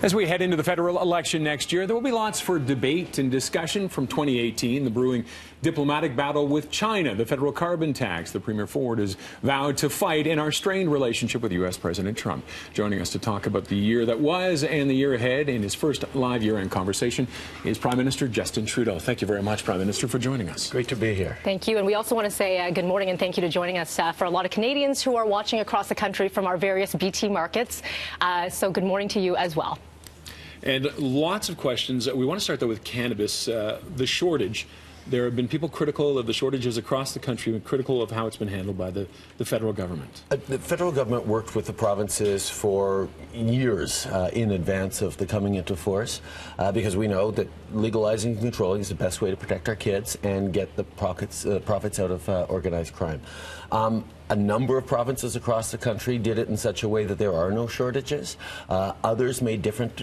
As we head into the federal election next year, there will be lots for debate and discussion from 2018, the brewing diplomatic battle with China, the federal carbon tax the Premier Ford has vowed to fight, and our strained relationship with U.S. President Trump. Joining us to talk about the year that was and the year ahead in his first live year-end conversation is Prime Minister Justin Trudeau. Thank you very much, Prime Minister, for joining us. Great to be here. Thank you. And we also want to say good morning and thank you to joining us for a lot of Canadians who are watching across the country from our various BT markets. So good morning to you as well. And lots of questions. We want to start, though, with cannabis, the shortage. There have been people critical of the shortages across the country and critical of how it's been handled by the federal government. The federal government worked with the provinces for years in advance of the coming into force because we know that legalizing and controlling is the best way to protect our kids and get the profits out of organized crime. A number of provinces across the country did it in such a way that there are no shortages. Others made different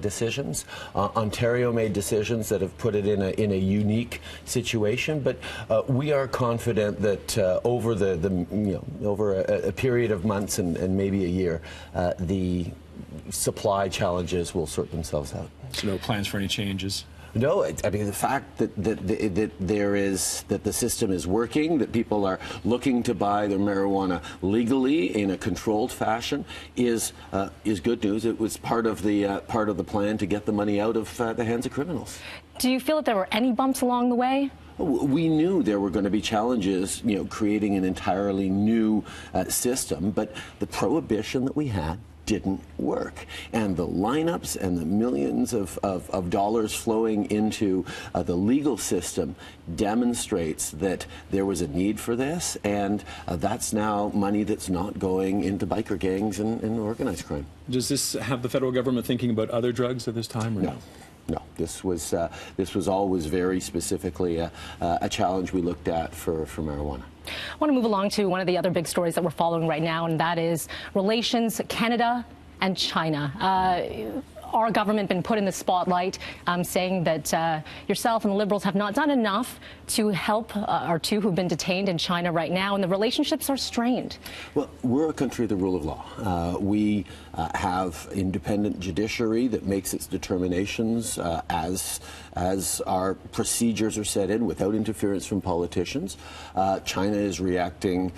decisions. Ontario made decisions that have put it in a unique situation. But we are confident that over over a period of months and maybe a year, the supply challenges will sort themselves out. So no plans for any changes? No, I mean the fact that the system is working, that people are looking to buy their marijuana legally in a controlled fashion is good news. It was part of the plan to get the money out of the hands of criminals. Do you feel that there were any bumps along the way? We knew there were going to be challenges, creating an entirely new system, but the prohibition that we had didn't work. And the lineups and the millions of dollars flowing into the legal system demonstrates that there was a need for this, and that's now money that's not going into biker gangs and organized crime. Does this have the federal government thinking about other drugs at this time? Or no? No, this was always very specifically a challenge we looked at for marijuana. I want to move along to one of the other big stories that we're following right now, and that is relations Canada and China. Our government been put in the spotlight, saying that yourself and the Liberals have not done enough to help our two who've been detained in China right now, and the relationships are strained. Well, we're a country of the rule of law. We have independent judiciary that makes its determinations as our procedures are set in without interference from politicians. China is reacting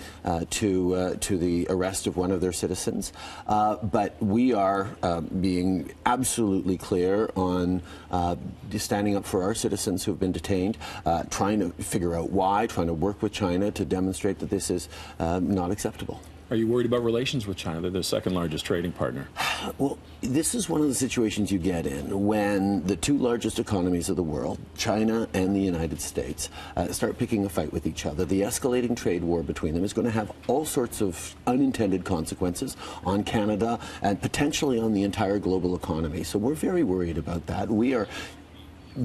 to the arrest of one of their citizens, but we are being absolutely clear on standing up for our citizens who have been detained, trying to figure out why, trying to work with China to demonstrate that this is not acceptable. Are you worried about relations with China? They're the second largest trading partner. Well, this is one of the situations you get in when the two largest economies of the world, China and the United States, start picking a fight with each other. The escalating trade war between them is going to have all sorts of unintended consequences on Canada and potentially on the entire global economy. So we're very worried about that. We are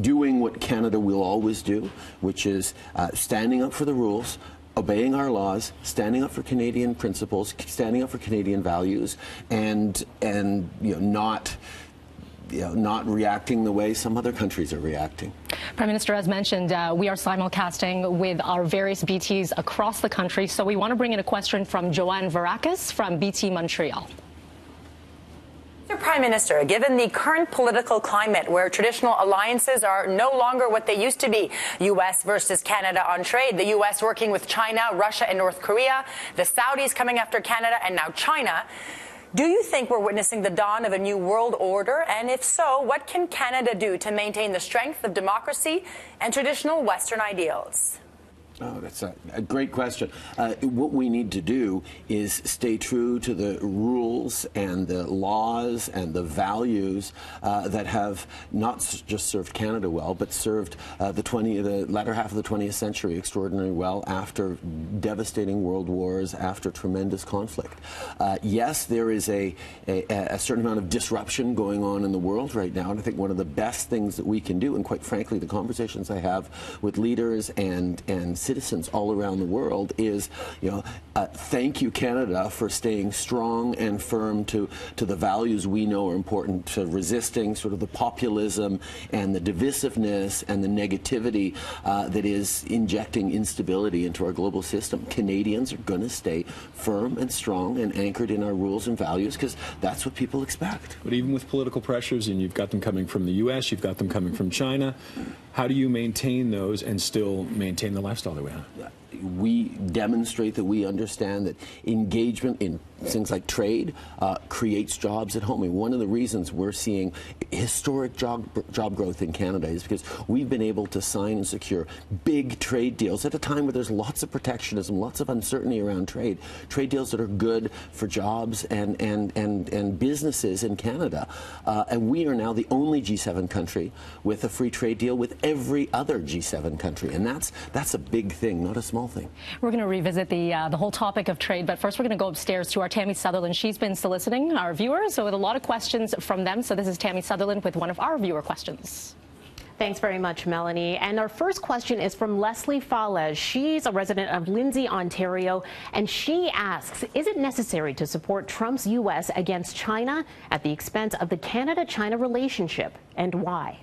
doing what Canada will always do, which is standing up for the rules, obeying our laws, standing up for Canadian principles, standing up for Canadian values, and not reacting the way some other countries are reacting. Prime Minister, as mentioned, we are simulcasting with our various BTs across the country, so we want to bring in a question from Joanne Varakis from BT Montreal. Mr. Prime Minister, given the current political climate where traditional alliances are no longer what they used to be, U.S. versus Canada on trade, the U.S. working with China, Russia and North Korea, the Saudis coming after Canada and now China, do you think we're witnessing the dawn of a new world order? And if so, what can Canada do to maintain the strength of democracy and traditional Western ideals? Oh, that's a great question. What we need to do is stay true to the rules and the laws and the values that have not just served Canada well, but served the latter half of the 20th century extraordinarily well after devastating world wars, after tremendous conflict. Yes, there is a certain amount of disruption going on in the world right now, and I think one of the best things that we can do, and quite frankly, the conversations I have with leaders and citizens all around the world is, thank you, Canada, for staying strong and firm to the values we know are important to resisting sort of the populism and the divisiveness and the negativity that is injecting instability into our global system. Canadians are going to stay firm and strong and anchored in our rules and values because that's what people expect. But even with political pressures, and you've got them coming from the U.S., you've got them coming from China, how do you maintain those and still maintain the lifestyle that we have? We demonstrate that we understand that engagement in things like trade creates jobs at home. And one of the reasons we're seeing historic job growth in Canada is because we've been able to sign and secure big trade deals at a time where there's lots of protectionism, lots of uncertainty around trade deals that are good for jobs and businesses in Canada. And we are now the only G7 country with a free trade deal with every other G7 country. And that's a big thing, not a small thing. We're going to revisit the whole topic of trade, but first we're going to go upstairs to our Tammy Sutherland. She's been soliciting our viewers, so with a lot of questions from them. So this is Tammy Sutherland with one of our viewer questions. Thanks very much, Melanie. And our first question is from Leslie Fales. She's a resident of Lindsay, Ontario, and she asks, is it necessary to support Trump's U.S. against China at the expense of the Canada-China relationship, and why?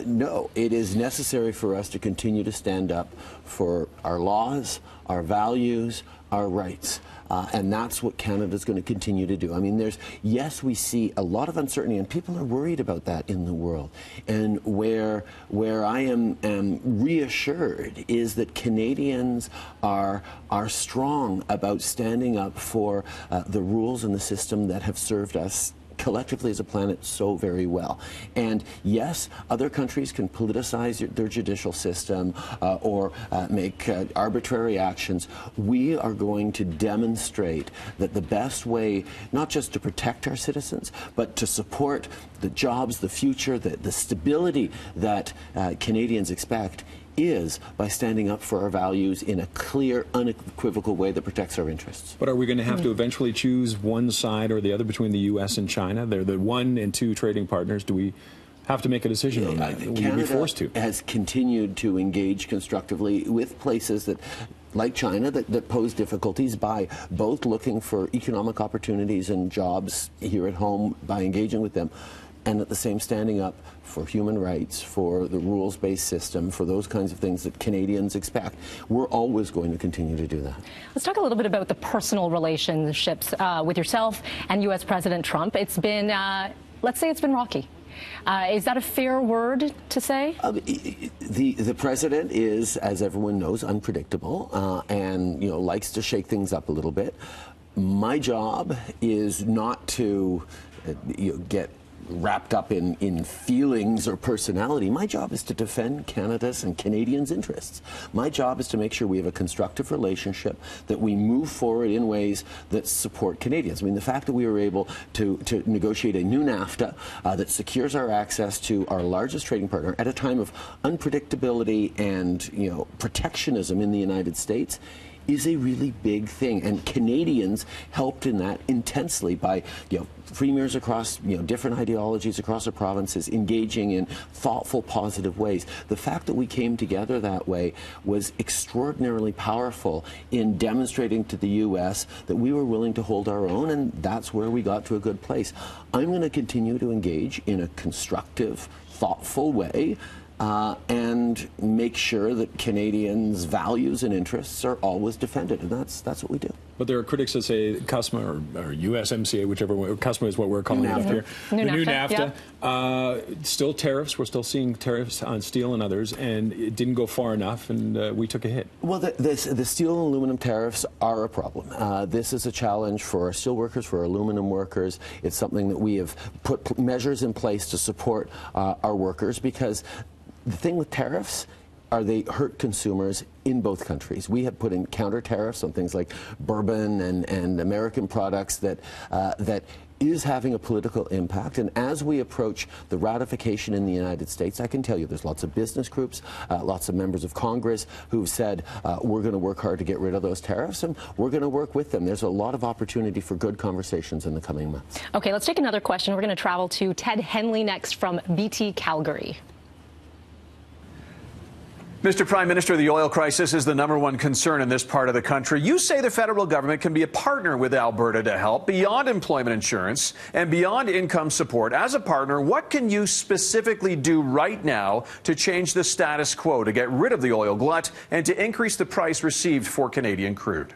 No, it is necessary for us to continue to stand up for our laws, our values, our rights. And that's what Canada's going to continue to do. I mean, yes, we see a lot of uncertainty, and people are worried about that in the world. And where I am reassured is that Canadians are strong about standing up for the rules and the system that have served us collectively as a planet so very well. And yes, other countries can politicize their judicial system or make arbitrary actions. We are going to demonstrate that the best way, not just to protect our citizens, but to support the jobs, the future, the stability that Canadians expect, is by standing up for our values in a clear, unequivocal way that protects our interests. But are we going to have to eventually choose one side or the other between the U.S. and China? They're the 1 and 2 trading partners. Do we have to make a decision on that? Will you be forced to? Canada has continued to engage constructively with places that, like China, that pose difficulties by both looking for economic opportunities and jobs here at home by engaging with them, and at the same standing up for human rights, for the rules-based system, for those kinds of things that Canadians expect. We're always going to continue to do that. Let's talk a little bit about the personal relationships with yourself and U.S. President Trump. It's been, let's say it's been rocky. Is that a fair word to say? The president is, as everyone knows, unpredictable and likes to shake things up a little bit. My job is not to get wrapped up in feelings or personality. My job is to defend Canada's and Canadians' interests. My job is to make sure we have a constructive relationship, that we move forward in ways that support Canadians. I mean, the fact that we were able to negotiate a new NAFTA that secures our access to our largest trading partner at a time of unpredictability and protectionism in the United States is a really big thing, and Canadians helped in that intensely by premiers across different ideologies across the provinces engaging in thoughtful, positive ways. The fact that we came together that way was extraordinarily powerful in demonstrating to the U.S. that we were willing to hold our own, and that's where we got to a good place. I'm going to continue to engage in a constructive, thoughtful way and make sure that Canadians' values and interests are always defended, and that's what we do. But there are critics that say CUSMA or USMCA, whichever way, CUSMA is what we're calling it here. The new NAFTA. Still tariffs. We're still seeing tariffs on steel and others, and it didn't go far enough, and we took a hit. Well, the steel and aluminum tariffs are a problem. This is a challenge for our steel workers, for our aluminum workers. It's something that we have put measures in place to support our workers, because the thing with tariffs are they hurt consumers in both countries. We have put in counter tariffs on things like bourbon and American products that is having a political impact. And as we approach the ratification in the United States, I can tell you there's lots of business groups, lots of members of Congress who've said we're going to work hard to get rid of those tariffs, and we're going to work with them. There's a lot of opportunity for good conversations in the coming months. Okay, let's take another question. We're going to travel to Ted Henley next from BT Calgary. Mr. Prime Minister, the oil crisis is the #1 concern in this part of the country. You say the federal government can be a partner with Alberta to help beyond employment insurance and beyond income support. As a partner, what can you specifically do right now to change the status quo, to get rid of the oil glut and to increase the price received for Canadian crude?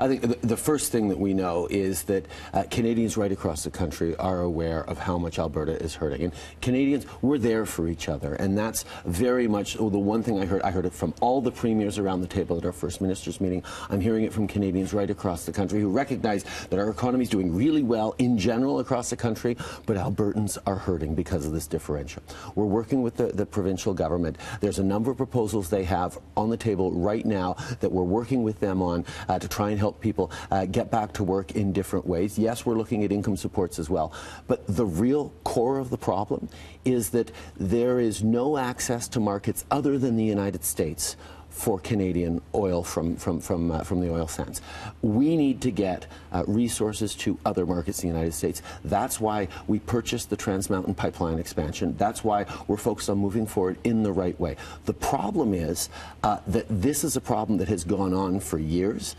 I think the first thing that we know is that Canadians right across the country are aware of how much Alberta is hurting. And Canadians, we're there for each other. And that's very much the one thing I heard it from all the premiers around the table at our First Ministers meeting. I'm hearing it from Canadians right across the country who recognize that our economy is doing really well in general across the country, but Albertans are hurting because of this differential. We're working with the provincial government. There's a number of proposals they have on the table right now that we're working with them on to try and help people get back to work in different ways. Yes, we're looking at income supports as well. But the real core of the problem is that there is no access to markets other than the United States for Canadian oil from the oil sands. We need to get resources to other markets in the United States. That's why we purchased the Trans Mountain Pipeline expansion. That's why we're focused on moving forward in the right way. The problem is that this is a problem that has gone on for years.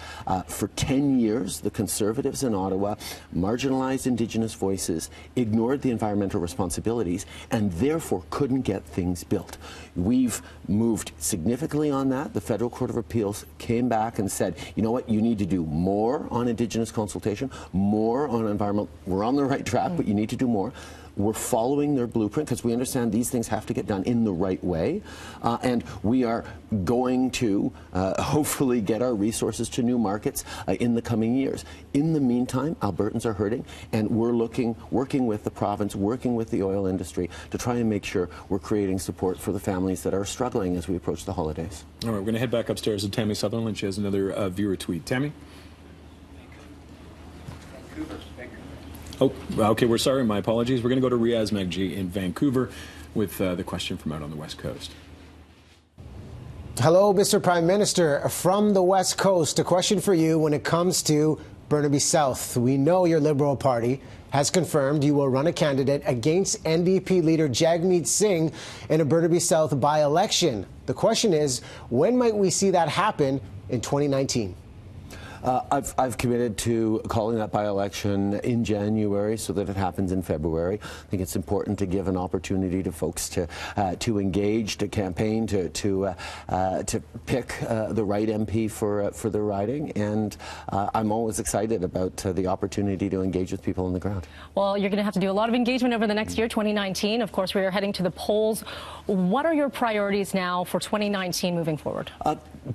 For 10 years, the Conservatives in Ottawa marginalized Indigenous voices, ignored the environmental responsibilities, and therefore couldn't get things built. We've moved significantly on that. The Federal Court of Appeals came back and said, you know what, you need to do more on Indigenous consultation, more on environment. We're on the right track, but you need to do more. We're following their blueprint because we understand these things have to get done in the right way. And we are going to hopefully get our resources to new markets in the coming years. In the meantime, Albertans are hurting, and we're working with the province, working with the oil industry to try and make sure we're creating support for the families that are struggling as we approach the holidays. All right, we're going to head back upstairs to Tammy Sutherland. She has another viewer tweet. Tammy? Oh, okay, we're sorry. My apologies. We're going to go to Riaz Magji in Vancouver with the question from out on the West Coast. Hello, Mr. Prime Minister. From the West Coast, a question for you when it comes to Burnaby South. We know your Liberal Party has confirmed you will run a candidate against NDP leader Jagmeet Singh in a Burnaby South by-election. The question is, when might we see that happen in 2019? I've committed to calling that by-election in January so that it happens in February. I think it's important to give an opportunity to folks to engage, to campaign, to pick the right MP for the riding. And I'm always excited about the opportunity to engage with people on the ground. Well, you're going to have to do a lot of engagement over the next year, 2019. Of course, we are heading to the polls. What are your priorities now for 2019 moving forward?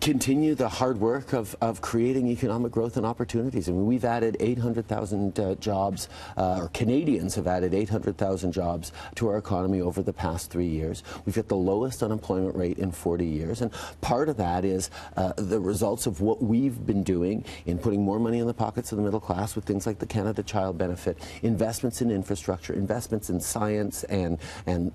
Continue the hard work of creating economic growth and opportunities. I mean, we've added 800,000 jobs, or Canadians have added 800,000 jobs to our economy over the past 3 years. We've hit the lowest unemployment rate in 40 years. And part of that is the results of what we've been doing in putting more money in the pockets of the middle class with things like the Canada Child Benefit, investments in infrastructure, investments in science and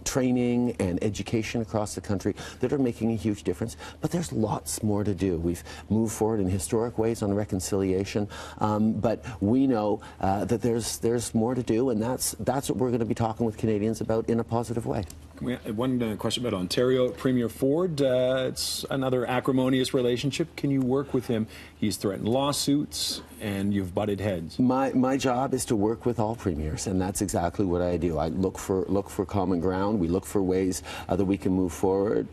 training and education across the country that are making a huge difference. But there's lots more to do. We've moved forward in historic ways on reconciliation, but we know that there's more to do, and that's what we're going to be talking with Canadians about in a positive way. One question about Ontario. Premier Ford, it's another acrimonious relationship. Can you work with him? He's threatened lawsuits, and you've butted heads. My job is to work with all premiers, and that's exactly what I do. I look for common ground. We look for ways that we can move forward.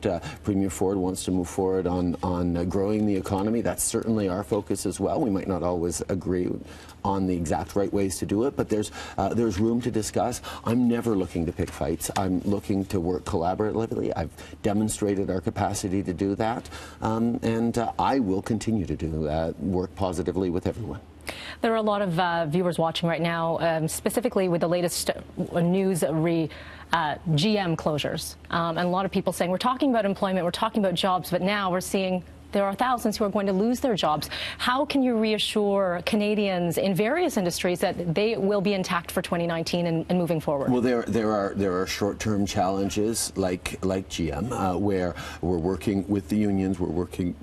Premier Ford wants to move forward on growing the economy. That's certainly our focus as well. We might not always agree on the exact right ways to do it, but there's room to discuss. I'm never looking to pick fights. I'm looking to work collaboratively. I've demonstrated our capacity to do that, and I will continue to do that, work positively with everyone. There are a lot of viewers watching right now, specifically with the latest news GM closures. And a lot of people saying, we're talking about employment, we're talking about jobs, but now we're seeing there are thousands who are going to lose their jobs. How can you reassure Canadians in various industries that they will be intact for 2019 and moving forward? Well, there are short-term challenges like GM, where we're working with the unions, we're working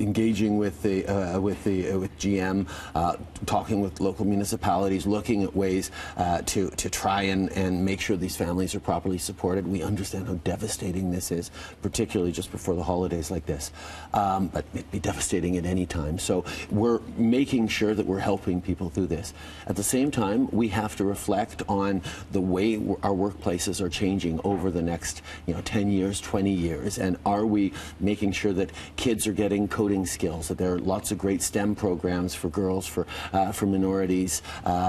engaging with GM, talking with local municipalities, looking at ways to try and make sure these families are properly supported. We understand how devastating this is, particularly just before the holidays like this, but it'd be devastating at any time. So we're making sure that we're helping people through this. At the same time, we have to reflect on the way our workplaces are changing over the next 10 years, 20 years, and are we making sure that kids are getting coding skills, that there are lots of great STEM programs for girls, for minorities,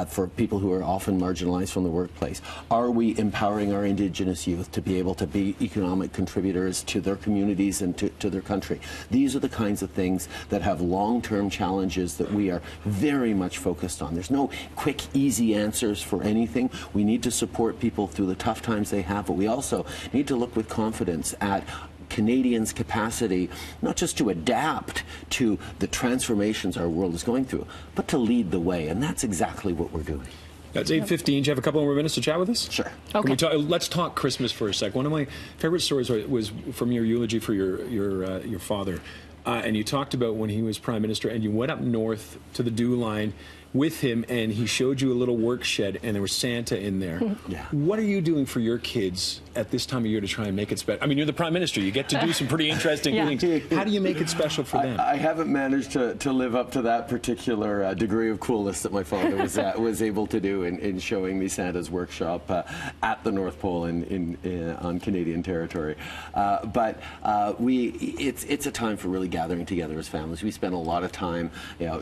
for people who are often marginalized from the workplace. Are we empowering our Indigenous youth to be able to be economic contributors to their communities and to their country? These are the kinds of things that have long-term challenges that we are very much focused on. There's no quick, easy answers for anything. We need to support people through the tough times they have, but we also need to look with confidence at Canadians' capacity, not just to adapt to the transformations our world is going through, but to lead the way, and that's exactly what we're doing. That's 8:15. Do you have a couple more minutes to chat with us? Sure. Okay. Let's talk Christmas for a sec. One of my favorite stories was from your eulogy for your father, and you talked about when he was Prime Minister, and you went up north to the Dew Line with him, and he showed you a little work shed, and there was Santa in there. Yeah. What are you doing for your kids at this time of year to try and make it special? I mean, you're the Prime Minister. You get to do some pretty interesting things. How do you make it special for them? I haven't managed to live up to that particular degree of coolness that my father was able to do in showing me Santa's workshop at the North Pole on Canadian territory. But it's a time for really gathering together as families. We spend a lot of time,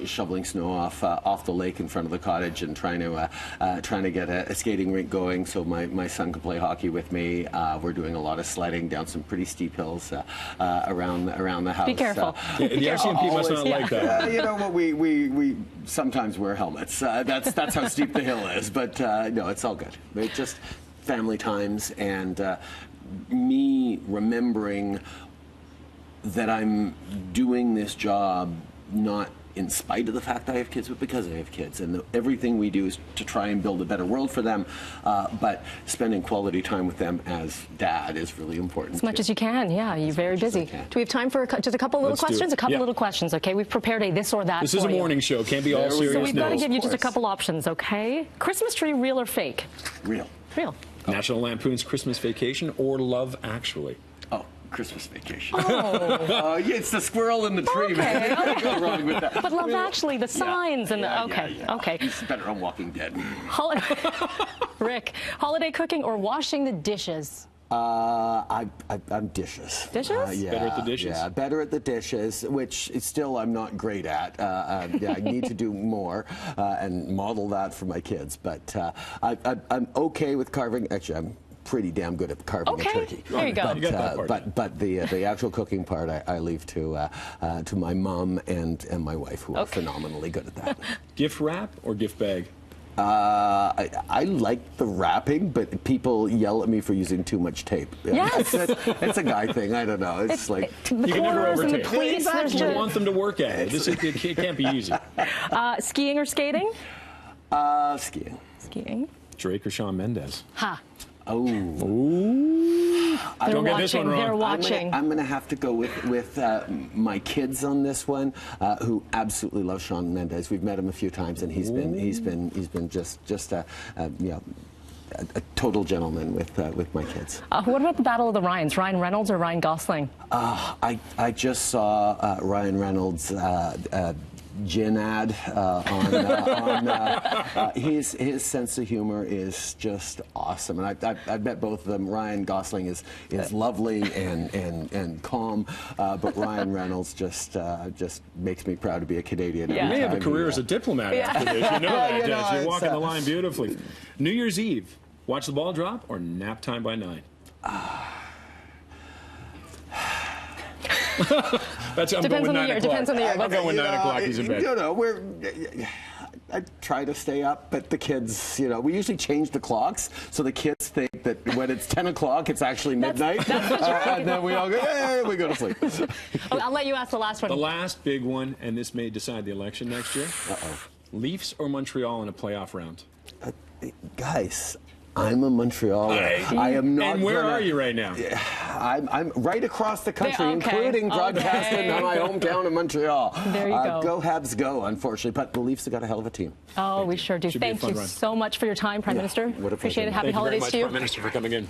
shoveling snow off the lake in front of the cottage and trying to get a skating rink going so my son can play hockey with me. We're doing a lot of sledding down some pretty steep hills around the house. Be careful. The RCMP must not like that. You know what? We sometimes wear helmets. That's how steep the hill is. But no, it's all good. It's just family times and me remembering that I'm doing this job not in spite of the fact I have kids, but because I have kids. And everything we do is to try and build a better world for them, but spending quality time with them as dad is really important. As much as you can, yeah. You're very busy. Do we have time for just a couple little questions? A couple little questions, okay? We've prepared a this or that This is a morning show. Can't be all serious. So we've got to give you just a couple options, okay? Christmas tree, real or fake? Real. Real. National Lampoon's Christmas Vacation or Love Actually? Oh, Christmas Vacation. Oh, yeah, it's the squirrel in the tree, man. You can't go wrong with that. But Love Actually, the signs and the okay. It's better on Walking Dead. Rick, holiday cooking or washing the dishes? I'm dishes. Dishes? Yeah, better at the dishes? Yeah, better at the dishes, which is still I'm not great at. I need to do more and model that for my kids. But I'm okay with carving. Actually, I'm pretty damn good at carving a turkey. There you go. But the actual cooking part I leave to my mom and my wife, who are phenomenally good at that. Gift wrap or gift bag? I like the wrapping, but people yell at me for using too much tape. Yes. It's a guy thing. I don't know. It's like the you can never overtake. Exactly. You want them to work at it. It can't be easy. Skiing or skating? Skiing. Skiing. Drake or Shawn Mendes? Ha. Oh. Ooh. Don't get this one wrong. They're watching. I'm going to have to go with my kids on this one, who absolutely love Shawn Mendes. We've met him a few times, and he's been just a total gentleman with my kids. What about the Battle of the Ryans? Ryan Reynolds or Ryan Gosling? I just saw Ryan Reynolds. Gin ad his sense of humor is just awesome, and I bet both of them. Ryan Gosling is lovely and calm, but Ryan Reynolds just makes me proud to be a Canadian. You may have a career as a diplomat after this. You know that, Jess. You're walking the line beautifully. New Year's Eve, watch the ball drop or nap time by 9? Depends on the year. Depends on the year. I'll go when 9 o'clock. He's in bed. I try to stay up, but the kids, we usually change the clocks, so the kids think that when it's 10 o'clock, it's actually midnight. And then we all go, hey, we go to sleep. I'll let you ask the last one. The last big one, and this may decide the election next year. Uh-oh. Leafs or Montreal in a playoff round? Guys, I'm a Montrealer. I am not. And where are you right now? I'm right across the country, Okay. including broadcasting Okay. in my hometown of Montreal. There you go. Go Habs, go! Unfortunately, but the Leafs have got a hell of a team. Oh, we sure do. Should be a Thank fun you run. so much for your time, Prime Minister. what a Appreciate pleasure. it. Happy Thank you very holidays much, to you. Prime Minister, for coming in.